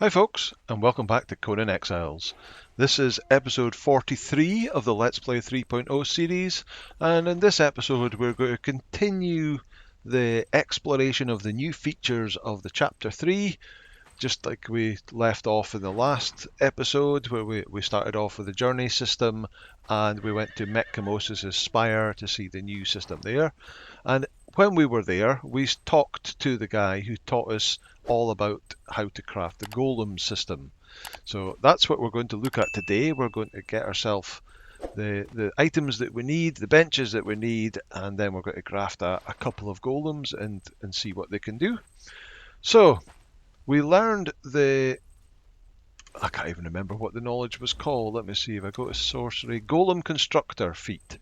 Hi folks, and welcome back to Conan Exiles. This is episode 43 of the Let's Play 3.0 series, and in this episode we're going to continue the exploration of the new features of the chapter 3, just like we left off in the last episode where we started off with the journey system and we went to Mech-Camosis' Spire to see the new system there. And when we were there, we talked to the guy who taught us all about how to craft the Golem system. So that's what we're going to look at today. We're going to get ourselves the items that we need, the benches that we need, and then we're going to craft a couple of golems and see what they can do. So we learned I can't even remember what the knowledge was called. Let me see if I go to sorcery. Golem constructor feat.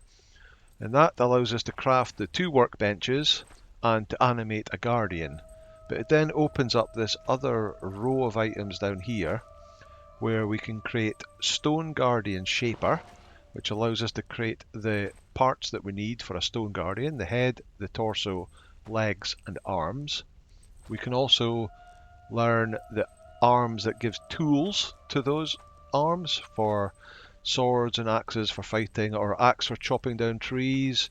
And that allows us to craft the 2 workbenches and to animate a guardian. But it then opens up this other row of items down here where we can create stone guardian shaper, which allows us to create the parts that we need for a stone guardian: the head, the torso, legs and arms. We can also learn the arms that gives tools to those arms for swords and axes for fighting, or axe for chopping down trees,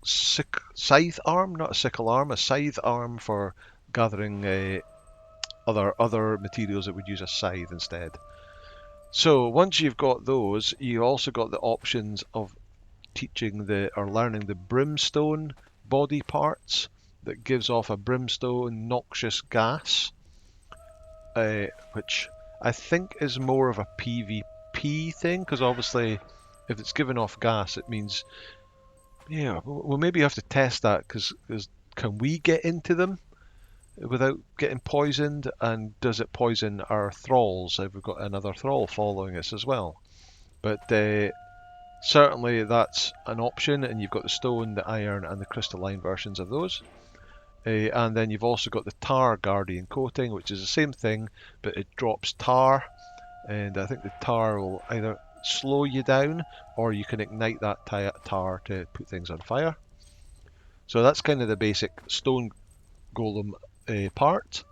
scythe arm, not a sickle arm, a scythe arm for gathering other materials that would use a scythe instead. So once you've got those, you also got the options of learning the brimstone body parts that gives off a brimstone noxious gas, which I think is more of a PvP thing, because obviously if it's giving off gas it means, yeah, we'll maybe have to test that, because can we get into them without getting poisoned, and does it poison our thralls if we've got another thrall following us as well? But certainly that's an option, and you've got the stone, the iron and the crystalline versions of those. And then you've also got the tar guardian coating, which is the same thing, but it drops tar, and I think the tar will either slow you down or you can ignite that tar to put things on fire. So that's kind of the basic stone golem part.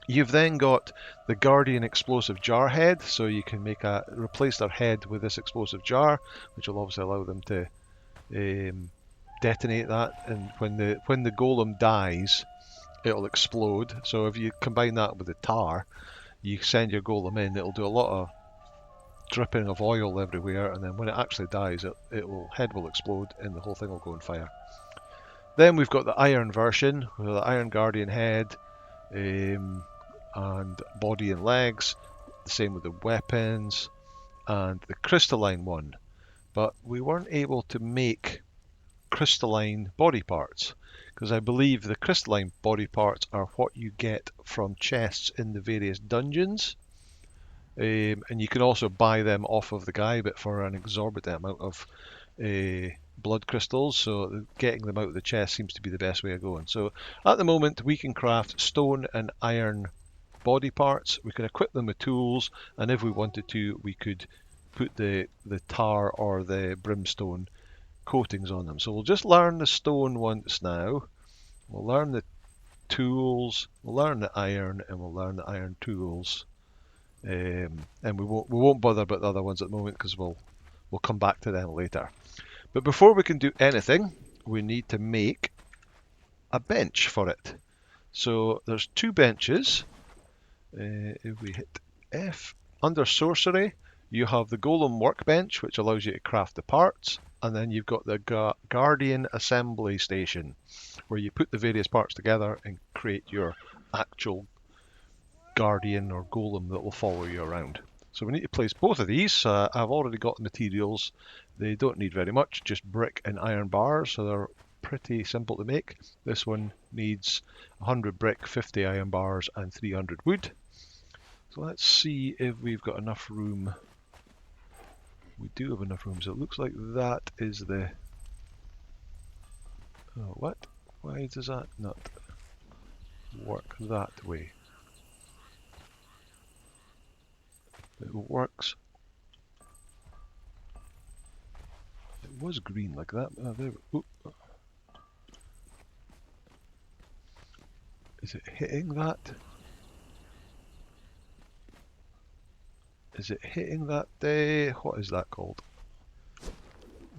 You've then got the guardian explosive jar head, so you can replace their head with this explosive jar, which will obviously allow them to detonate that, and when the golem dies it'll explode. So if you combine that with the tar, you send your golem in, it'll do a lot of dripping of oil everywhere, and then when it actually dies head will explode and the whole thing will go on fire. Then we've got the iron version with the iron guardian head, and body and legs, the same with the weapons, and the crystalline one, but we weren't able to make crystalline body parts, because I believe the crystalline body parts are what you get from chests in the various dungeons, and you can also buy them off of the guy, but for an exorbitant amount of blood crystals, so getting them out of the chest seems to be the best way of going. So at the moment we can craft stone and iron body parts, we can equip them with tools, and if we wanted to we could put the tar or the brimstone coatings on them. So we'll just learn the stone once now, we'll learn the tools, we'll learn the iron, and we'll learn the iron tools, and we won't bother about the other ones at the moment because we'll come back to them later. But before we can do anything we need to make a bench for it. So there's 2 benches. If we hit F, under sorcery you have the golem workbench, which allows you to craft the parts, and then you've got the guardian assembly station where you put the various parts together and create your actual guardian or golem that will follow you around. So we need to place both of these. I've already got the materials. They don't need very much, just brick and iron bars, so they're pretty simple to make. This one needs 100 brick, 50 iron bars and 300 wood. So let's see if we've got enough room. We do have enough room, so it looks like that is the... Oh, what? Why does that not work that way? It works. It was green like that. Oh, there. Ooh. Is it hitting that? Is it hitting that day? What is that called?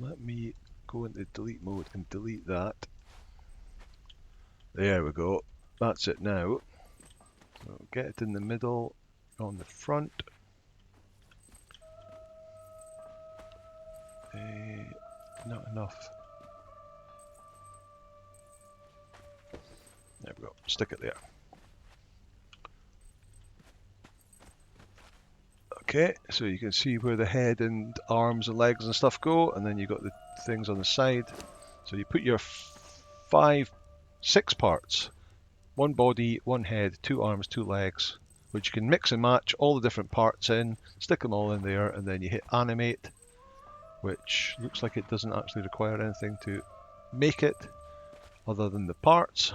Let me go into delete mode and delete that. There we go. That's it now. So get it in the middle, on the front. Not enough. There we go. Stick it there. Okay, so you can see where the head and arms and legs and stuff go, and then you've got the things on the side. So you put your 6 parts. 1 body, 1 head, 2 arms, 2 legs, which you can mix and match all the different parts in, stick them all in there, and then you hit animate, which looks like it doesn't actually require anything to make it other than the parts.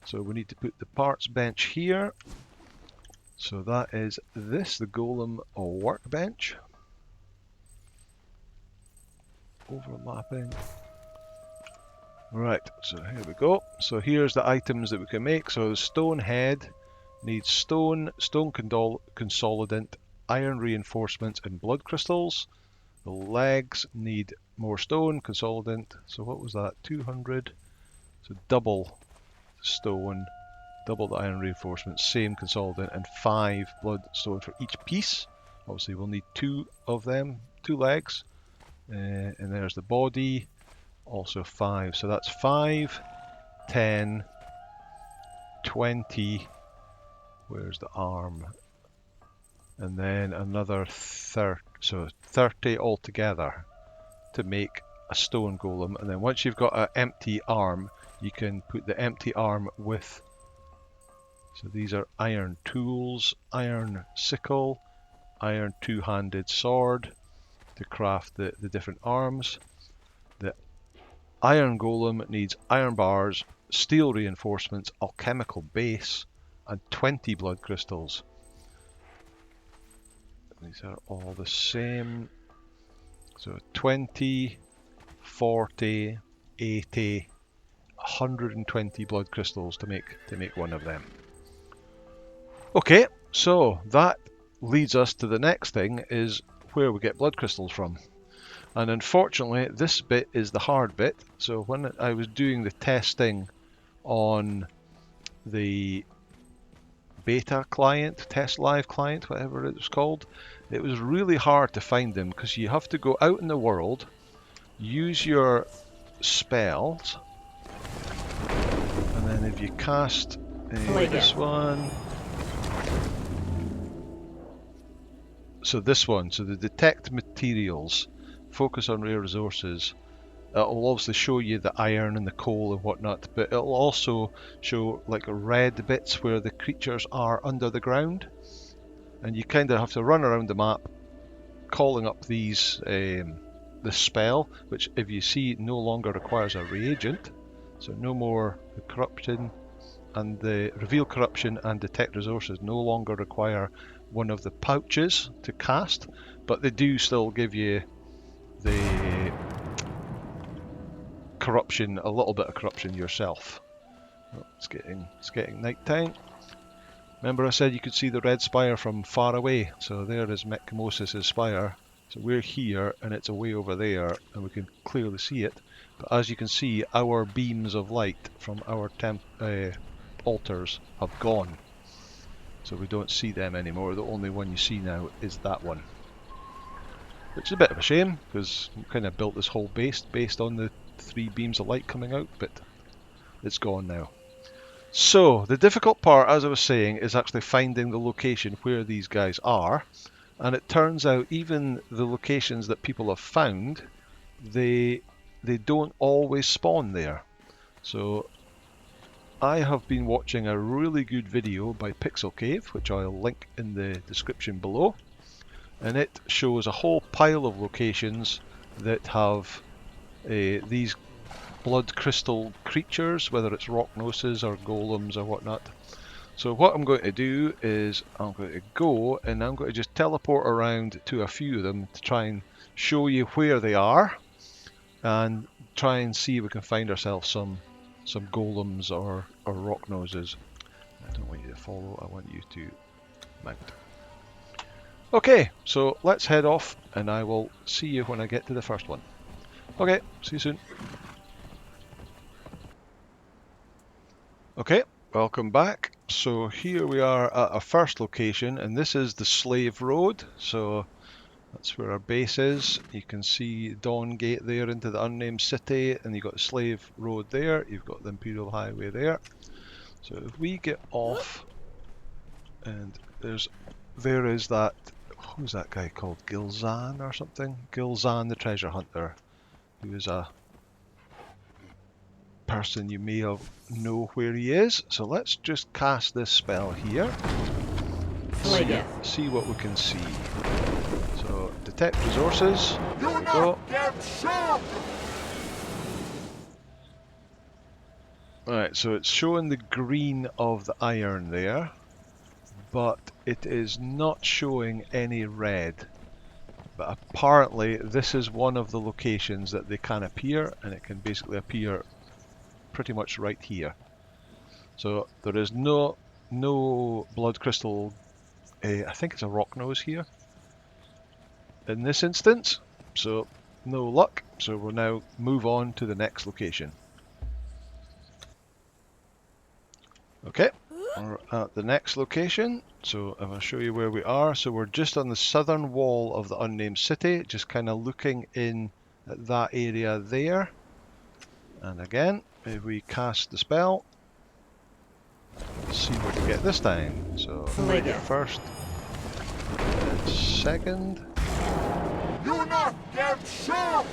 So we need to put the parts bench here. So that is this, the Golem workbench. Overlapping. Right, so here we go. So here's the items that we can make. So the stone head needs stone, stone consolidant, iron reinforcements, and blood crystals. The legs need more stone, consolidant. So what was that? 200. So double stone, double the iron reinforcements, same consolidant, and 5 bloodstone for each piece. Obviously we'll need 2 of them, 2 legs. And there's the body, also 5. So that's 5, 10, 20. Where's the arm? And then another 30. So 30 altogether to make a stone golem. And then once you've got an empty arm, you can put the empty arm with. So these are iron tools, iron sickle, iron 2-handed sword to craft the different arms. The iron golem needs iron bars, steel reinforcements, alchemical base, and 20 blood crystals. These are all the same. So 20, 40, 80, 120 blood crystals to make one of them. Okay, so that leads us to the next thing, is where we get blood crystals from. And unfortunately, this bit is the hard bit. So when I was doing the testing on the beta client, test live client, whatever it was called, it was really hard to find them because you have to go out in the world, use your spells, and then if you cast this one, so this one, so the detect materials, focus on rare resources, it'll obviously show you the iron and the coal and whatnot, but it'll also show like red bits where the creatures are under the ground, and you kind of have to run around the map calling up these the spell, which if you see no longer requires a reagent, so no more corruption, and the reveal corruption and detect resources no longer require one of the pouches to cast, but they do still give you the corruption, a little bit of corruption yourself. Oh, it's getting night time. Remember I said you could see the red spire from far away, so there is Mechmosis' spire. So we're here and it's away over there and we can clearly see it, but as you can see our beams of light from our altars have gone, so we don't see them anymore. The only one you see now is that one, which is a bit of a shame because we kind of built this whole base based on the 3 beams of light coming out, but it's gone now. So the difficult part, as I was saying, is actually finding the location where these guys are, and it turns out even the locations that people have found, they don't always spawn there. So I have been watching a really good video by Pixel Cave, which I'll link in the description below, and it shows a whole pile of locations that have these blood crystal creatures, whether it's rock gnosis or golems or whatnot. So what I'm going to do is I'm going to go and I'm going to just teleport around to a few of them to try and show you where they are and try and see if we can find ourselves some golems or rock noses. I don't want you to follow, I want you to mount. Okay, so let's head off and I will see you when I get to the first one. Okay, see you soon. Okay, welcome back. So here we are at our first location, and this is the Slave Road. So that's where our base is. You can see Dawn Gate there into the Unnamed City, and you've got the Slave Road there. You've got the Imperial Highway there. So if we get off, and there is that, who's that guy called? Gilzan or something? Gilzan the Treasure Hunter, who is a person you may know where he is. So let's just cast this spell here. See what we can see. So detect resources. There we go. Right, so it's showing the green of the iron there, but it is not showing any red. But apparently this is one of the locations that they can appear, and it can basically appear pretty much right here. So there is no blood crystal, I think it's a rock nose here in this instance, so no luck. So we'll now move on to the next location. Okay, we're at the next location, so if I show you where we are, so we're just on the southern wall of the Unnamed City, just kind of looking in at that area there. And again, if we cast the spell, let's see what we get this time. So we get first and second. Do not get shot!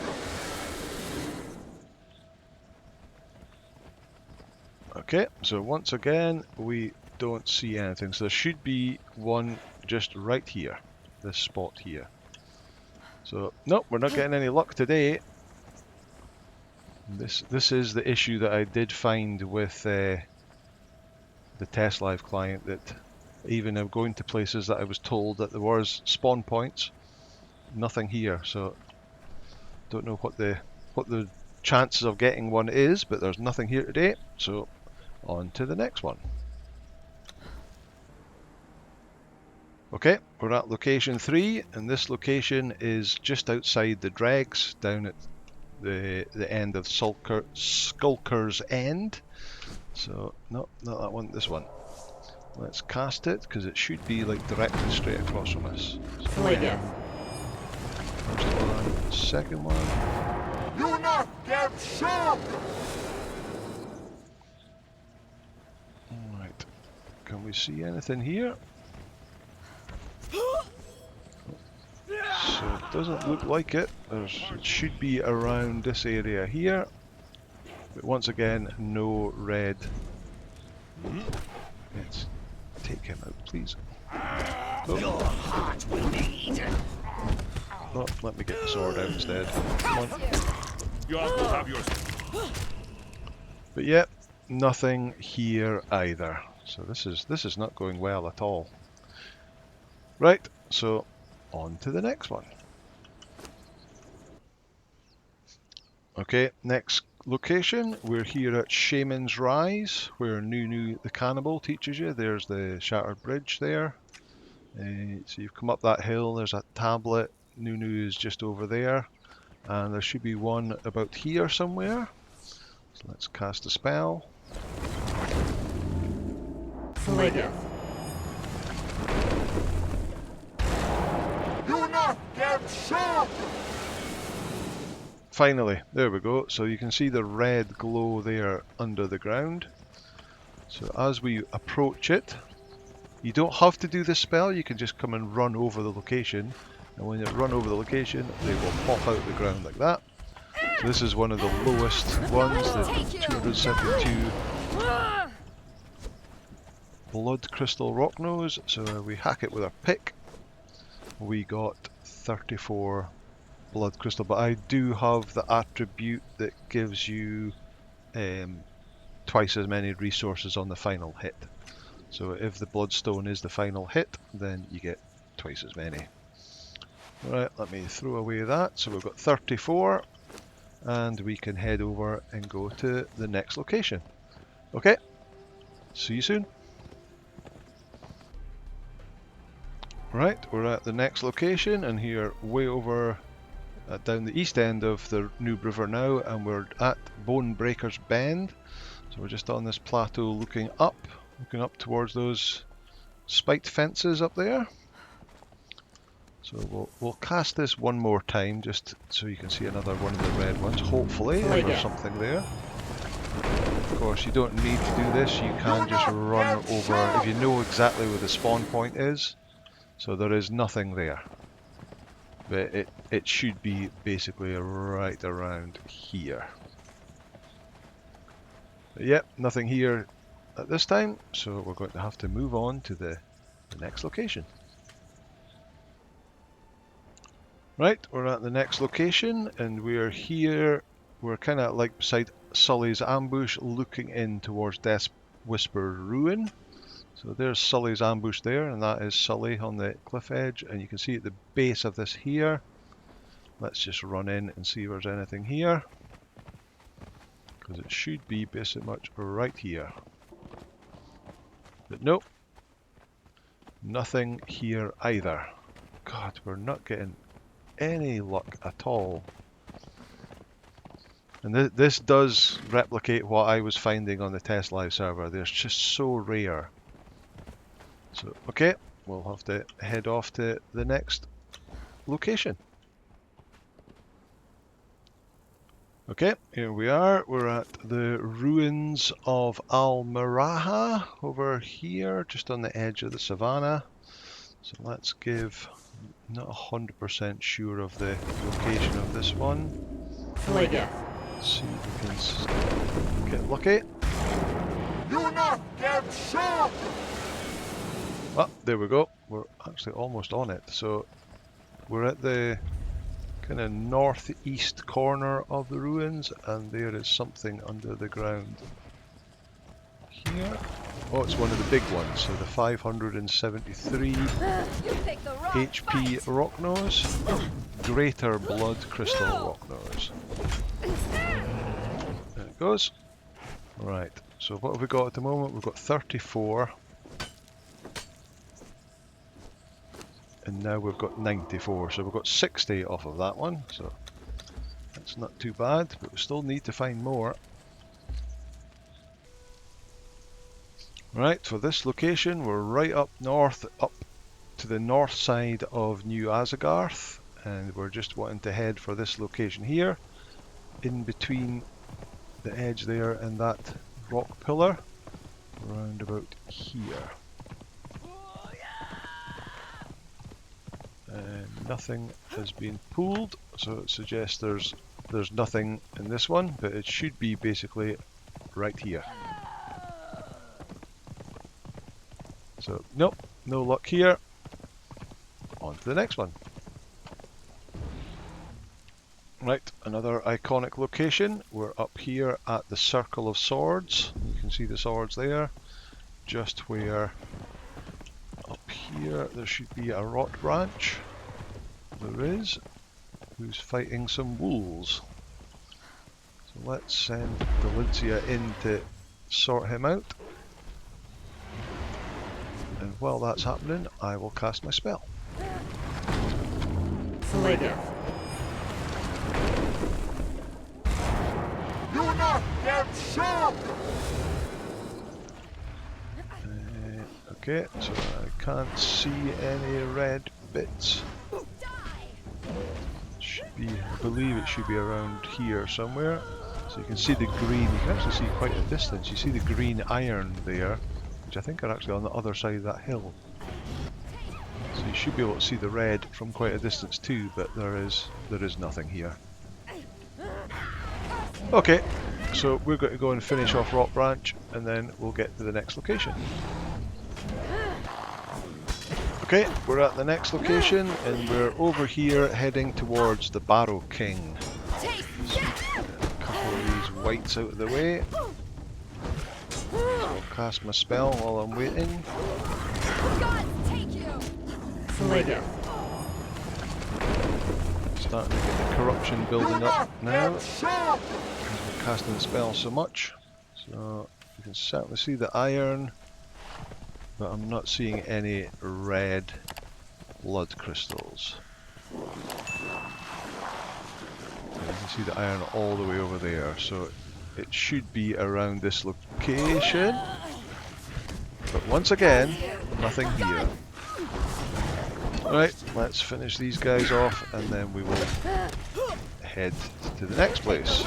Okay, so once again, we don't see anything. So there should be one just right here, this spot here. So, nope, we're not getting any luck today. This is the issue that I did find with the test live client, that even of going to places that I was told that there was spawn points, nothing here. So, don't know what the chances of getting one is, but there's nothing here today. So, on to the next one. Okay, we're at location 3, and this location is just outside the Dregs, down at the end of Skulker's End. So, no, not that one, this one. Let's cast it, because it should be like directly straight across from us. So, first one, second one. Do not get shot! Alright, can we see anything here? So it doesn't look like it. It should be around this area here. But once again, no red. Let's take him out, please. Oh. Your heart will be eaten. Oh, let me get the sword out instead. Come on. You will have yours. But yeah, nothing here either. So this is not going well at all. Right, so on to the next one. Okay, next location. We're here at Shaman's Rise, where Nunu the Cannibal teaches you. There's the Shattered Bridge there. So you've come up that hill, there's a tablet. Nunu is just over there. And there should be one about here somewhere. So let's cast a spell. Fligeth. Do not get shot! Finally, there we go. So you can see the red glow there under the ground. So as we approach it, you don't have to do this spell, you can just come and run over the location. And when you run over the location, they will pop out the ground like that. So this is one of the lowest ones, the 272 blood crystal rock nose. So we hack it with our pick. We got 34 blood crystal, but I do have the attribute that gives you twice as many resources on the final hit. So if the bloodstone is the final hit, then you get twice as many. Alright, let me throw away that. So we've got 34, and we can head over and go to the next location. Okay, see you soon. Right, we're at the next location, and here way over down the east end of the New River now, and we're at Bonebreaker's Bend. So we're just on this plateau looking up towards those spiked fences up there. So we'll cast this one more time just so you can see another one of the red ones, hopefully, if there's something there. Of course, you don't need to do this, you can just run over if you know exactly where the spawn point is. So there is nothing there. But it should be basically right around here. But yep, nothing here at this time, so we're going to have to move on to the next location. Right, we're at the next location, and we're here. We're kind of like beside Sully's ambush, looking in towards Deathwhisper Ruin. So there's Sully's ambush there, and that is Sully on the cliff edge, and you can see at the base of this here. Let's just run in and see if there's anything here, because it should be basically much right here. But nope, nothing here either. God, we're not getting any luck at all. And this does replicate what I was finding on the test live server. They're just so rare. So, okay, we'll have to head off to the next location. Okay, here we are. We're at the ruins of Al-Merayah over here, just on the edge of the savannah. So let's give, not 100% sure of the location of this one. Let's see if we can get lucky. Do not get shot! Ah, there we go. We're actually almost on it. So we're at the kind of northeast corner of the ruins, and there is something under the ground here. Oh, it's one of the big ones. So the 573 HP rock nose, greater blood crystal rock nose. There it goes. Right. So what have we got at the moment? We've got 34. And now we've got 94, so we've got 60 off of that one, so that's not too bad, but we still need to find more. Right, for this location, we're right up north, up to the north side of New Asagarth, and we're just wanting to head for this location here, in between the edge there and that rock pillar, around about here. Nothing has been pulled, so it suggests there's nothing in this one, but it should be basically right here. So nope, no luck here. On to the next one. Right, another iconic location. We're up here at the Circle of Swords. You can see the swords there. Just where up here there should be a rot branch. There is, who's fighting some wolves. So let's send Valencia in to sort him out. And while that's happening, I will cast my spell. Do not get shot! Okay, so I can't see any red bits. Should be, I believe it should be around here somewhere. So you can see the green, you can actually see quite a distance. You see the green iron there, which I think are actually on the other side of that hill. So you should be able to see the red from quite a distance too, but there is nothing here. Okay, so we're going to go and finish off Rock Branch, and then we'll get to the next location. Okay, we're at the next location, and we're over here heading towards the Barrow King. So, a couple of these whites out of the way. I'll cast my spell while I'm waiting. Starting to get the corruption building up now, because we're casting the spell so much. So you can certainly see the iron, but I'm not seeing any red blood crystals. And you can see the iron all the way over there, so it should be around this location. But once again, nothing here. Alright, let's finish these guys off and then we will head to the next place.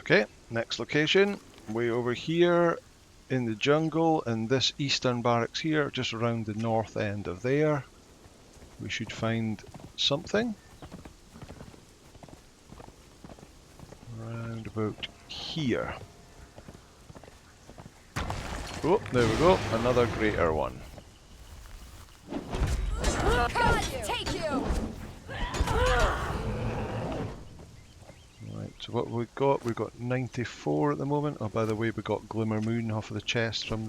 Okay, next location. Way over here in the jungle, and this eastern barracks here, just around the north end of there. We should find something. Around about here. Oh, there we go, another greater one. Take you. Right, so what we've got 94 at the moment. Oh, by the way, we got Glimmer Moon off of the chest from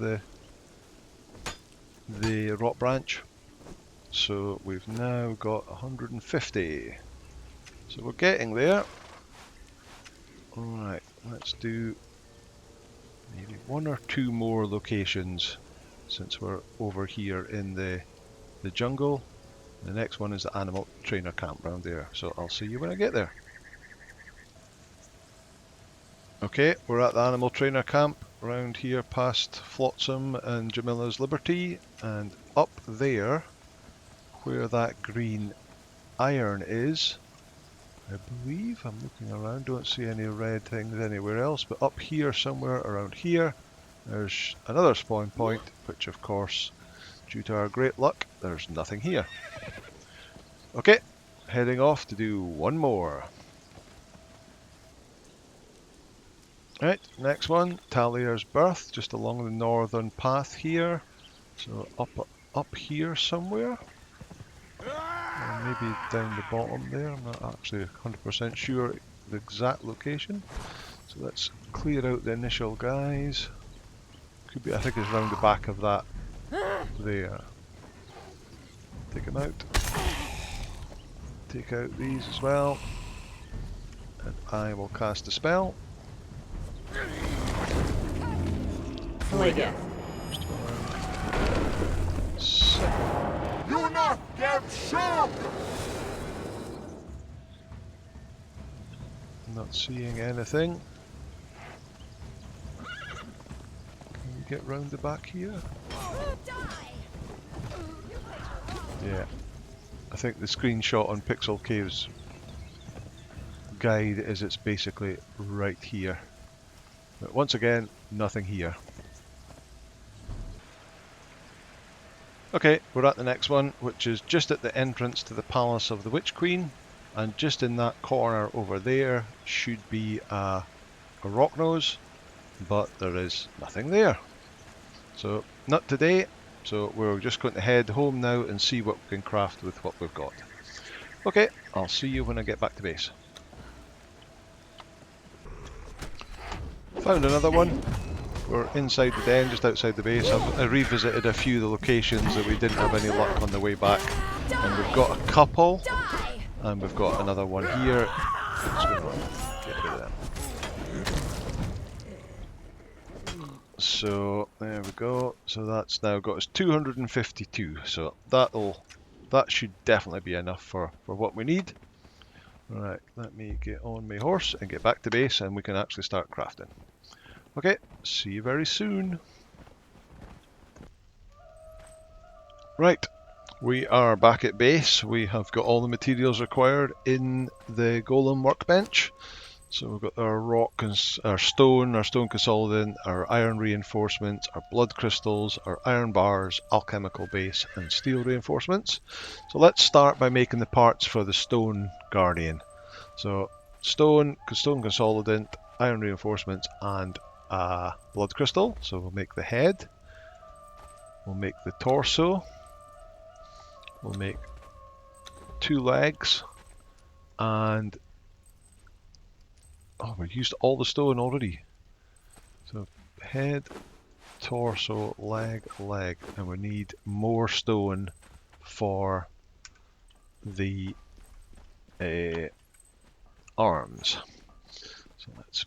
the rock branch. So we've now got 150. So we're getting there. Alright, let's do maybe one or two more locations since we're over here in the jungle. The next one is the animal trainer camp around there, so I'll see you when I get there. Okay, we're at the animal trainer camp around here past Flotsam and Jamila's Liberty, and up there where that green iron is, I believe, I'm looking around, don't see any red things anywhere else, but up here somewhere around here there's another spawn point, which of course, due to our great luck, there's nothing here. Okay, heading off to do one more. Right, next one, Talier's Berth, just along the northern path here. So up here somewhere. Or maybe down the bottom there, I'm not actually 100% sure the exact location. So let's clear out the initial guys. Could be, I think it's around the back of that there. Take them out. Take out these as well. And I will cast a spell. Again. You not get shot! Not seeing anything. Can we get round the back here? Yeah. I think the screenshot on Pixel Cave's guide is it's basically right here. But once again, nothing here. Okay, we're at the next one, which is just at the entrance to the Palace of the Witch Queen, and just in that corner over there should be a rock nose, but there is nothing there. So, not today, so we're just going to head home now and see what we can craft with what we've got. Okay, I'll see you when I get back to base. Found another one. We're inside the den, just outside the base. I revisited a few of the locations that we didn't have any luck on the way back. And we've got a couple. And we've got another one here. Just gonna get rid of them. So, there we go. So that's now got us 252. So that should definitely be enough for what we need. Right, let me get on my horse and get back to base and we can actually start crafting. Okay, see you very soon. Right, we are back at base. We have got all the materials required in the Golem workbench. So we've got our rock, our stone consolidant, our iron reinforcements, our blood crystals, our iron bars, alchemical base, and steel reinforcements. So let's start by making the parts for the stone guardian. So stone consolidant, iron reinforcements, and blood crystal. So we'll make the head, we'll make the torso, we'll make 2 legs, and oh, we used all the stone already. So head, torso, leg, and we need more stone for the arms. So let's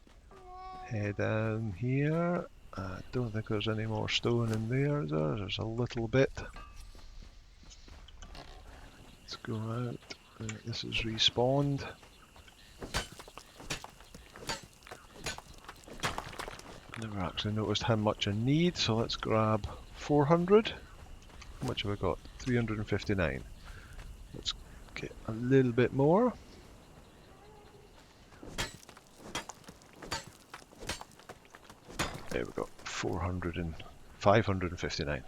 head down here I don't think there's any more stone in there, is there? There's a little bit. Let's go out. This is respawned. Never actually noticed how much I need, so let's grab 400. How much have I got? 359. Let's get a little bit more. There we go, 559.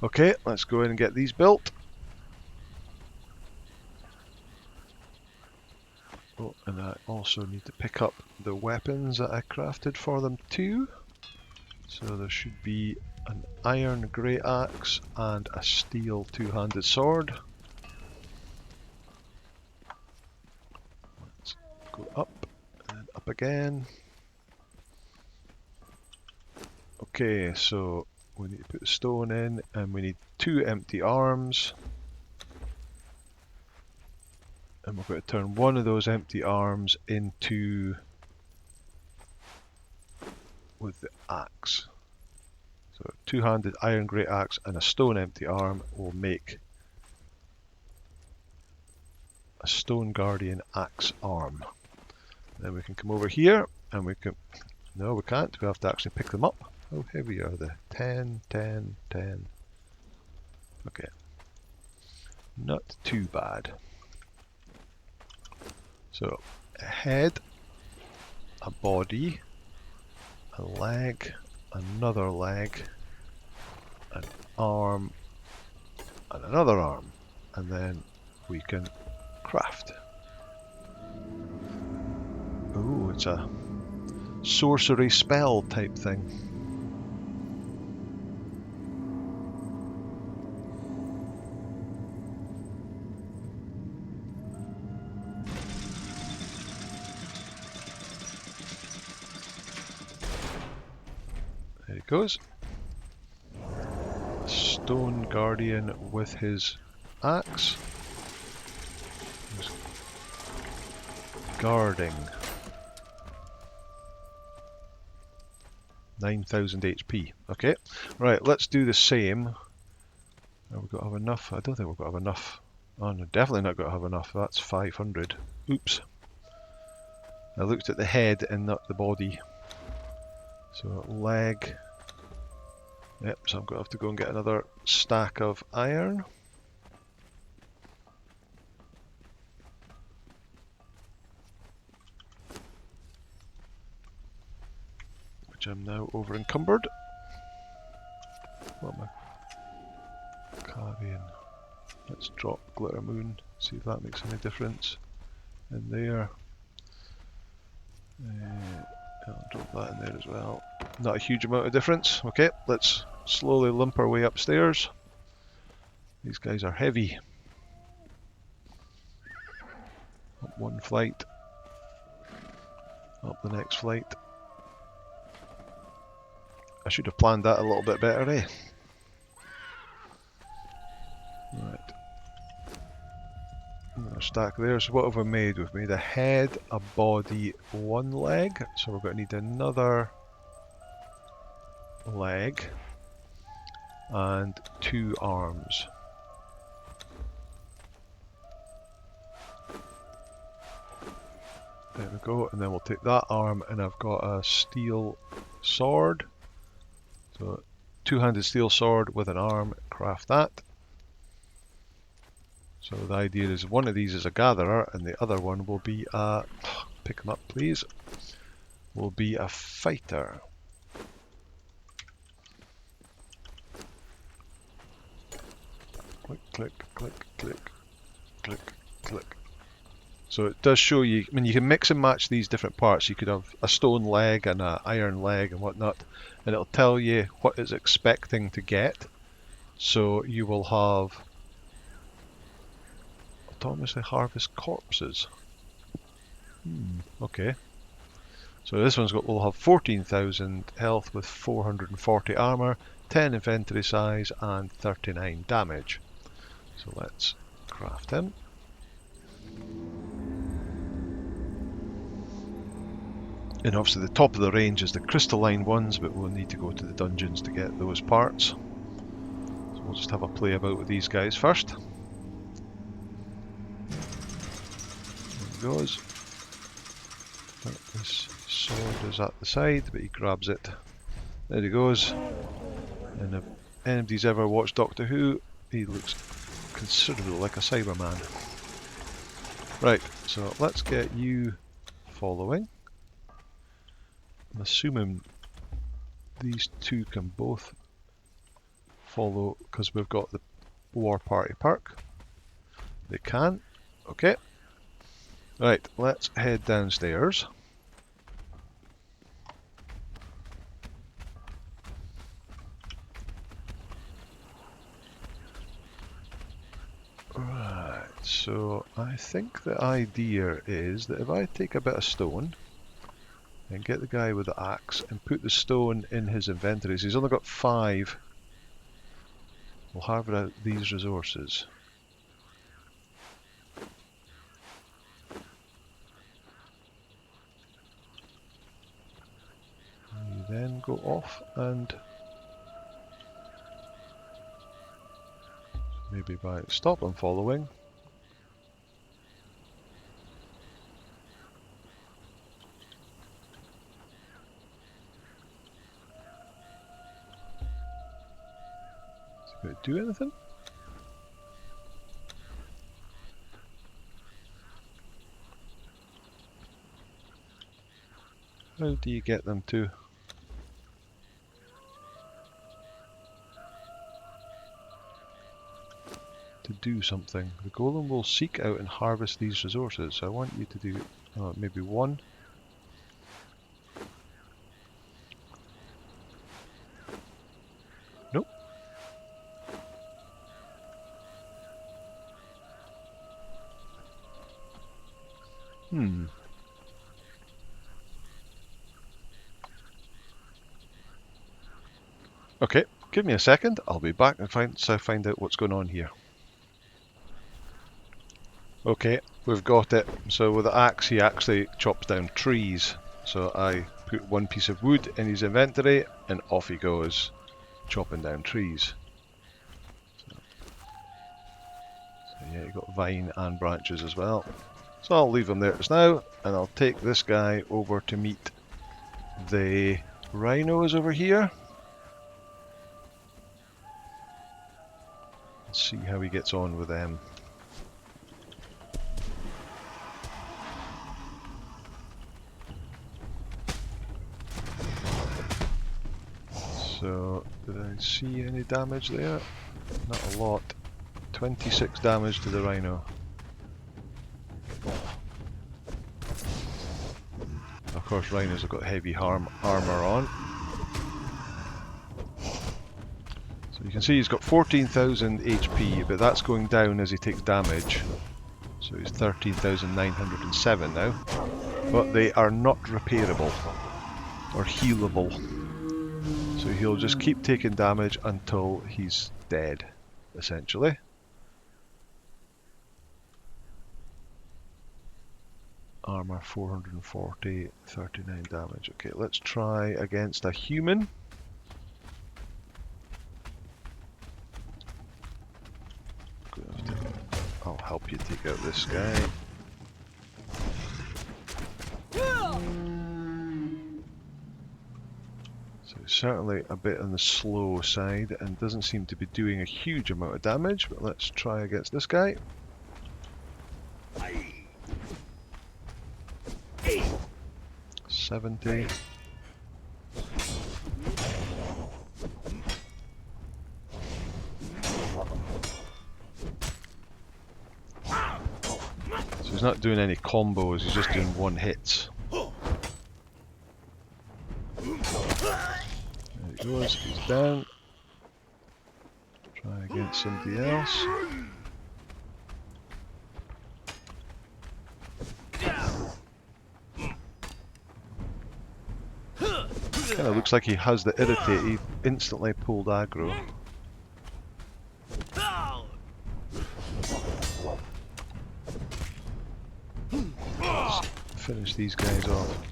Okay, let's go in and get these built. Oh, and I also need to pick up the weapons that I crafted for them too. So there should be an iron great axe and a steel two-handed sword. Let's go up and up again. Okay, so we need to put the stone in, and we need 2 empty arms. And we're going to turn one of those empty arms into with the axe. So a two-handed iron great axe and a stone empty arm will make a stone guardian axe arm. Then we can come over here and we can, no we can't, we have to actually pick them up. How heavy are they? 10, 10, 10. Okay. Not too bad. So, a head, a body, a leg, another leg, an arm, and another arm. And then we can craft. Ooh, it's a sorcery spell type thing. There he goes. Stone Guardian with his axe. He's guarding. 9,000 HP. Okay, right, let's do the same. Have we got to have enough? I don't think we've got to have enough. Oh, no, definitely not got to have enough. That's 500. Oops. I looked at the head and not the body. So leg. Yep, so I'm going to have to go and get another stack of iron. Which I'm now over encumbered. What am I carrying? Let's drop Glitter Moon, see if that makes any difference in there. I'll drop that in there as well. Not a huge amount of difference. Okay, let's slowly limp our way upstairs. These guys are heavy. Up one flight. Up the next flight. I should have planned that a little bit better, eh? Right. Another stack there. So what have we made? We've made a head, a body, one leg. So we're going to need another leg and 2 arms. There we go. And then we'll take that arm, and I've got a steel sword. So two-handed steel sword with an arm. Craft that. So the idea is one of these is a gatherer and the other one will be a, pick them up please, will be a fighter. Click, click, click, click, click, click. So it does show you, I mean you can mix and match these different parts. You could have a stone leg and an iron leg and whatnot, and it'll tell you what it's expecting to get. So you will have autonomously harvest corpses. Okay. So this one's got, will have 14,000 health with 440 armor, 10 inventory size, and 39 damage. So let's craft him. And obviously the top of the range is the crystalline ones, but we'll need to go to the dungeons to get those parts. So we'll just have a play about with these guys first. There he goes. His sword is at the side, but he grabs it. There he goes. And if anybody's ever watched Doctor Who, he looks considerably like a Cyberman. Right, so let's get you following. I'm assuming these two can both follow because we've got the War Party perk. They can. Okay. Right, let's head downstairs. Right, so I think the idea is that if I take a bit of stone and get the guy with the axe and put the stone in his inventory, so he's only got 5, we'll harvest out these resources. You then go off and maybe by stop and following. Is it going to do anything? How do you get them to do something? The golem will seek out and harvest these resources. So I want you to do maybe 1. Nope. Okay, give me a second. I'll be back and find out what's going on here. Okay, we've got it. So with the axe he actually chops down trees. So I put 1 piece of wood in his inventory and off he goes, chopping down trees. So yeah, you've got vine and branches as well. So I'll leave him there just now, and I'll take this guy over to meet the rhinos over here. Let's see how he gets on with them. So, did I see any damage there? Not a lot. 26 damage to the rhino. Of course, rhinos have got heavy armor on. So you can see he's got 14,000 HP, but that's going down as he takes damage. So he's 13,907 now. But they are not repairable or healable. So he'll just keep taking damage until he's dead, essentially. Armor 440, 39 damage. Okay, let's try against a human. I'll help you take out this guy. So he's certainly a bit on the slow side and doesn't seem to be doing a huge amount of damage, but let's try against this guy. 70. So he's not doing any combos, he's just doing 1 hits. There he goes, he's down. Try against somebody else. Kind of looks like he has the irritate, he instantly pulled aggro. Let's finish these guys off.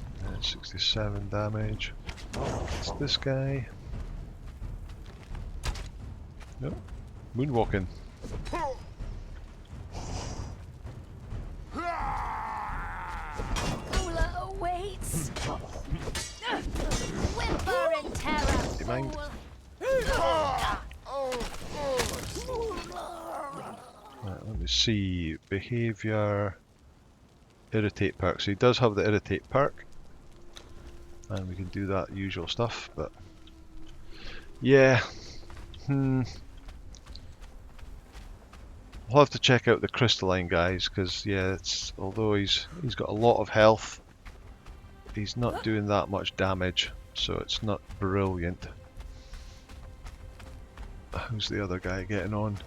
67 damage. It's this guy. Yep. Moonwalking. Cooler awaits. Whimper in terror. Do you mind? Right, let me see. Behaviour. Irritate perk. So he does have the irritate perk. And we can do that usual stuff, but yeah. I'll have to check out the crystalline guys, because yeah, it's although he's got a lot of health, he's not doing that much damage, so it's not brilliant. How's the other guy getting on?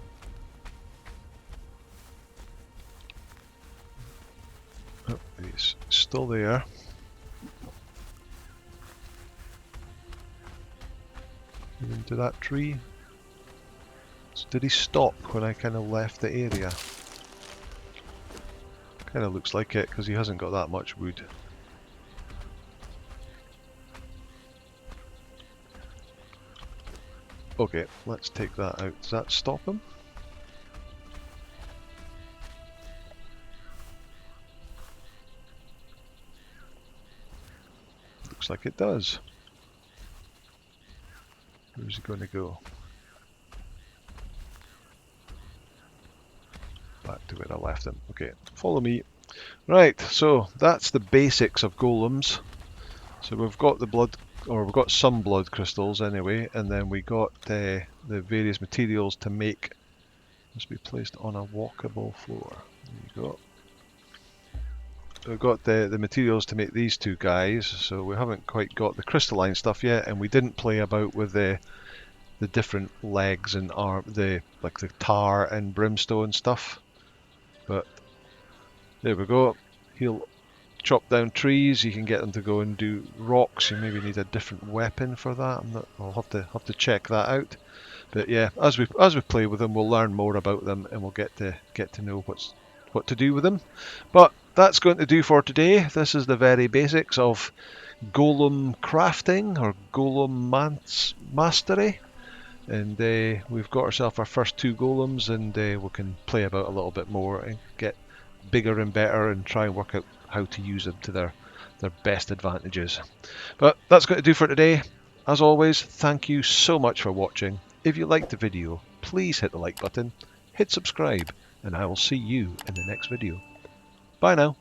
Oh, he's still there. Into that tree. So did he stop when I kind of left the area? Kind of looks like it, because he hasn't got that much wood. Okay, let's take that out. Does that stop him? Looks like it does. Where's he going to go? Back to where I left him. Okay, follow me. Right, so that's the basics of golems. So we've got the blood, or we've got some blood crystals anyway, and then we got the various materials to make. Must be placed on a walkable floor. There you go. We've got the materials to make these two guys, so we haven't quite got the crystalline stuff yet, and we didn't play about with the different legs and arm, like the tar and brimstone stuff. But there we go. He'll chop down trees. You can get them to go and do rocks. You maybe need a different weapon for that. I'll have to check that out. But yeah, as we play with them, we'll learn more about them, and we'll get to know what to do with them. But that's going to do for today. This is the very basics of golem crafting, or golem mastery. And we've got ourselves our first two golems, and we can play about a little bit more and get bigger and better and try and work out how to use them to their best advantages. But that's going to do for today. As always, thank you so much for watching. If you liked the video, please hit the like button, hit subscribe, and I will see you in the next video. Bye now.